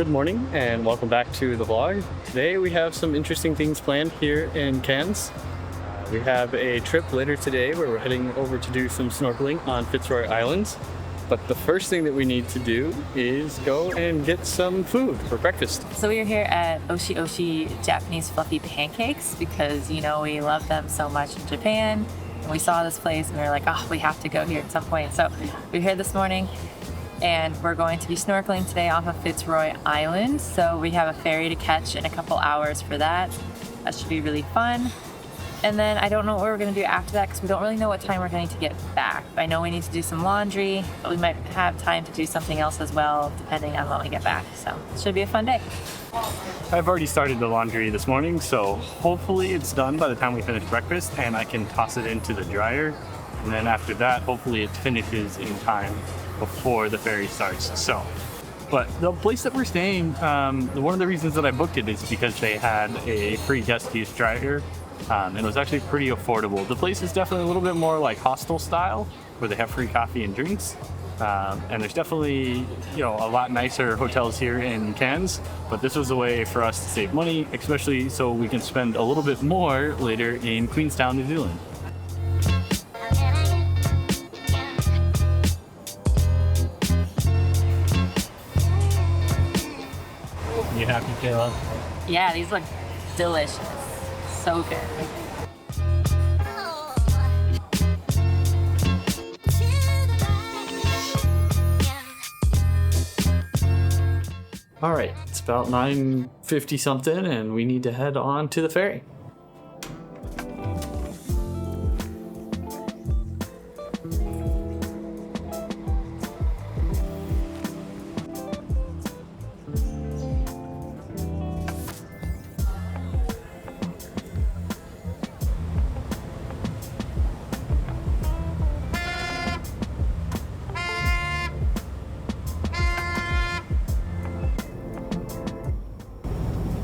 Good morning and welcome back to the vlog. Today we have some interesting things planned here in Cairns. We have a trip later today where we're heading over to do some snorkeling on Fitzroy Islands. But the first thing that we need to do is go and get some food for breakfast. So we are here at Oshi Oshi Japanese fluffy pancakes because we love them so much in Japan. And we saw this place and we were like, oh, we have to go here at some point. So we're here this morning and we're going to be snorkeling today off of Fitzroy Island. So we have a ferry to catch in a couple hours for that. That should be really fun. And then I don't know what we're gonna do after that because we don't really know what time we're going to get back. I know we need to do some laundry, but we might have time to do something else as well, depending on when we get back. So it should be a fun day. I've already started the laundry this morning, so hopefully it's done by the time we finish breakfast and I can toss it into the dryer. And then after that, hopefully it finishes in time before the ferry starts. But the place that we're staying, one of the reasons that I booked it is because they had a free guest use dryer. And it was actually pretty affordable. The place is definitely a little bit more like hostel style, where they have free coffee and drinks. And there's definitely, a lot nicer hotels here in Cairns. But this was a way for us to save money, especially so we can spend a little bit more later in Queenstown, New Zealand. You happy, Kayla? Yeah, these look delicious. So good. All right, it's about 9:50 something and we need to head on to the ferry.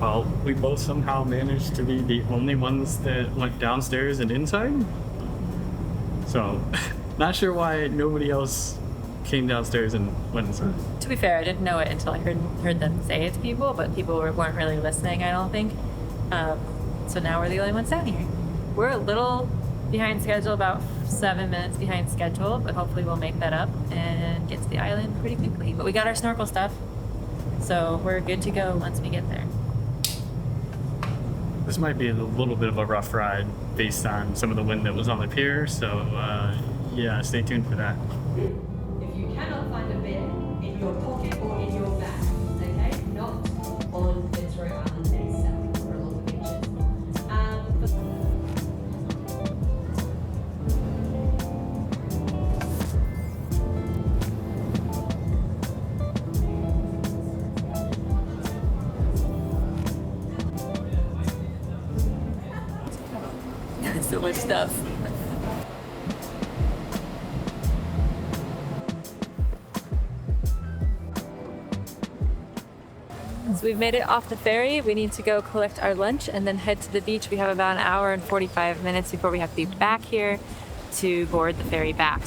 Well, we both somehow managed to be the only ones that went downstairs and inside. So, not sure why nobody else came downstairs and went inside. To be fair, I didn't know it until I heard them say it to people, but people weren't really listening, I don't think. So now we're the only ones down here. We're a little behind schedule, about 7 minutes behind schedule, but hopefully we'll make that up and get to the island pretty quickly. But we got our snorkel stuff, so we're good to go once we get there. This might be a little bit of a rough ride based on some of the wind that was on the pier, so yeah, stay tuned for that. If you cannot find a bin in your pocket or in your bag, okay? Not on Fitzroy Island itself or along the beaches. So much stuff. So we've made it off the ferry. We need to go collect our lunch and then head to the beach. We have about an hour and 45 minutes before we have to be back here to board the ferry back.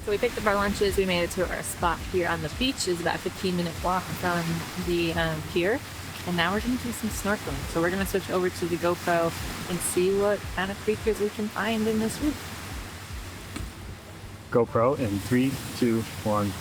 So we picked up our lunches, we made it to our spot here on the beach. It's about a 15-minute walk from the pier. And now we're gonna do some snorkeling. So we're gonna switch over to the GoPro and see what kind of creatures we can find in this reef. GoPro in 3, 2, 1.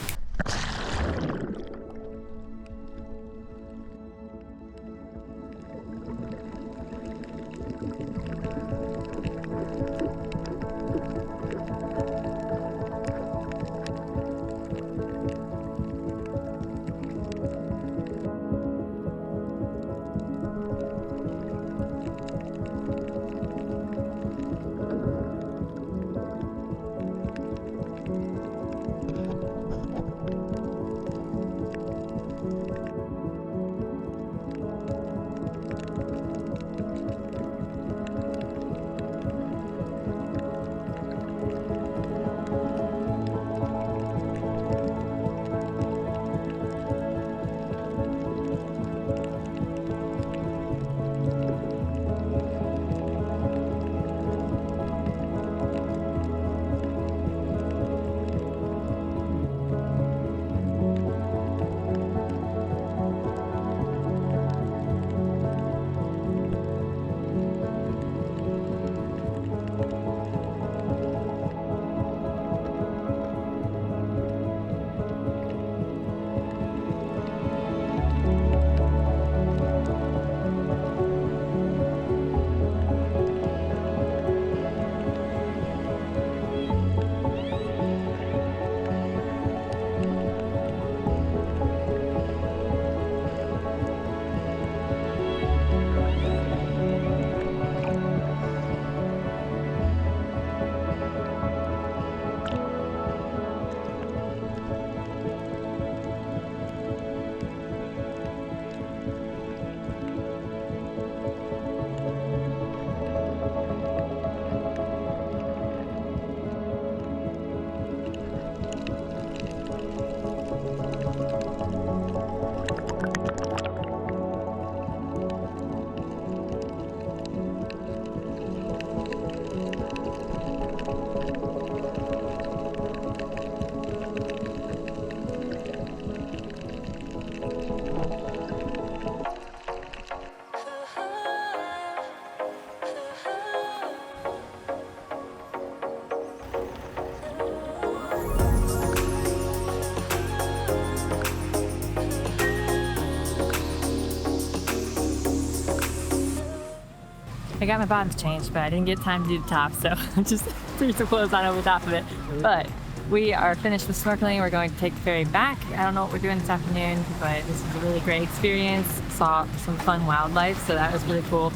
I got my bottoms changed, but I didn't get time to do the top, so I just threw some clothes on over the top of it. But we are finished with snorkeling. We're going to take the ferry back. I don't know what we're doing this afternoon, but this was a really great experience. Saw some fun wildlife, so that was really cool.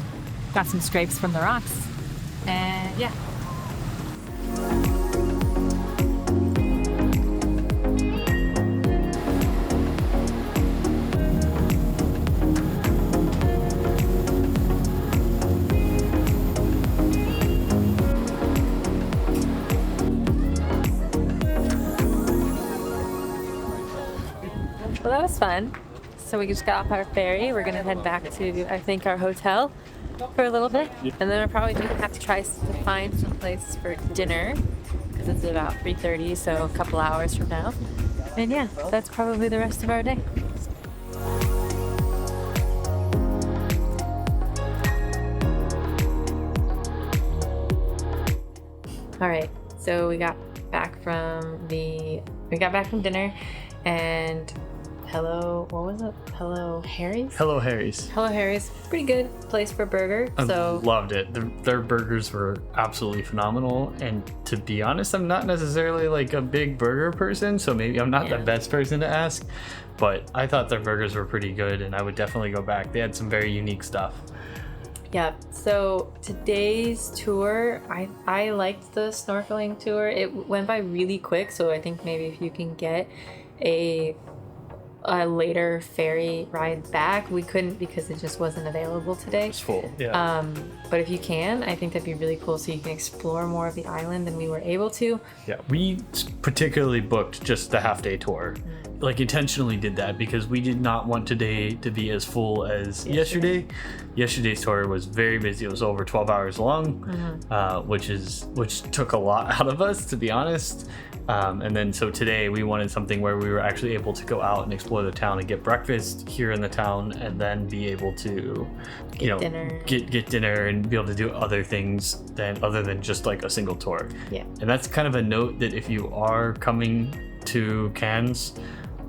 Got some scrapes from the rocks, and yeah. Well, that was fun. So we just got off our ferry. We're gonna head back to, I think, our hotel for a little bit, and then we're probably gonna have to try to find some place for dinner because it's about 3:30, so a couple hours from now. And yeah, that's probably the rest of our day. All right, so we got back from dinner, and what was it? Hello Harry's? Hello Harry's. Hello Harry's. Pretty good place for a burger. I So loved it. Their burgers were absolutely phenomenal. And to be honest, I'm not necessarily like a big burger person, so maybe I'm not the best person to ask. But I thought their burgers were pretty good, and I would definitely go back. They had some very unique stuff. yeah, so today's tour, I liked the snorkeling tour. It went by really quick, so I think maybe if you can get a later ferry ride back. We couldn't because it just wasn't available today. It's full, yeah. But if you can, I think that'd be really cool, so you can explore more of the island than we were able to. Yeah, we particularly booked just the half-day tour. Like intentionally did that because we did not want today to be as full as yesterday. Yesterday's tour was very busy. It was over 12 hours long, which took a lot out of us, to be honest. And then so today we wanted something where we were actually able to go out and explore the town and get breakfast here in the town, and then be able to, get dinner and be able to do other things other than just like a single tour. Yeah. And that's kind of a note that if you are coming to Cairns,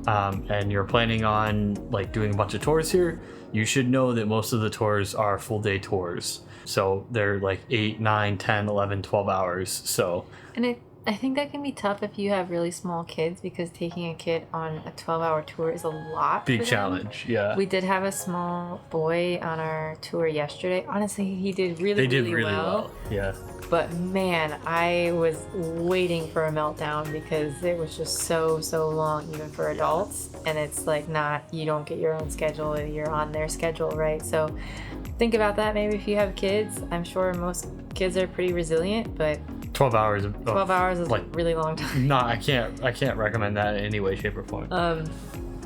and you're planning on like doing a bunch of tours here, you should know that most of the tours are full day tours. So they're like 8, 9, 10, 11, 12 hours. So. And I think that can be tough if you have really small kids, because taking a kid on a 12-hour tour is a lot. Big challenge, yeah. We did have a small boy on our tour yesterday. Honestly, he did really well. Yeah. But man, I was waiting for a meltdown because it was just so long, even for adults. And it's like you don't get your own schedule, you're on their schedule, right? So think about that maybe if you have kids. I'm sure most kids are pretty resilient, but 12 hours. 12 hours is like a really long time. No, I can't recommend that in any way, shape, or form.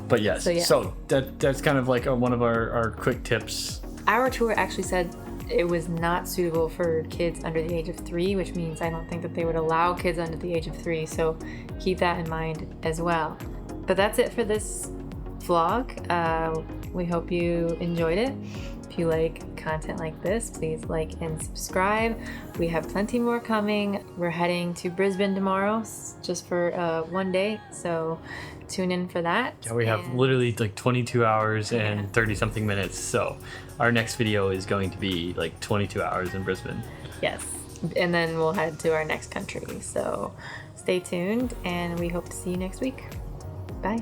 But yes, so that's kind of like one of our quick tips. Our tour actually said it was not suitable for kids under the age of 3, which means I don't think that they would allow kids under the age of 3. So keep that in mind as well. But that's it for this vlog. We hope you enjoyed it. If you like content like this, please like and subscribe. We have plenty more coming. We're heading to Brisbane tomorrow just for one day, so tune in for that. Yeah, we have literally like 22 hours and 30 something minutes, so our next video is going to be like 22 hours in Brisbane. Yes, and then we'll head to our next country, so stay tuned, and we hope to see you next week. Bye.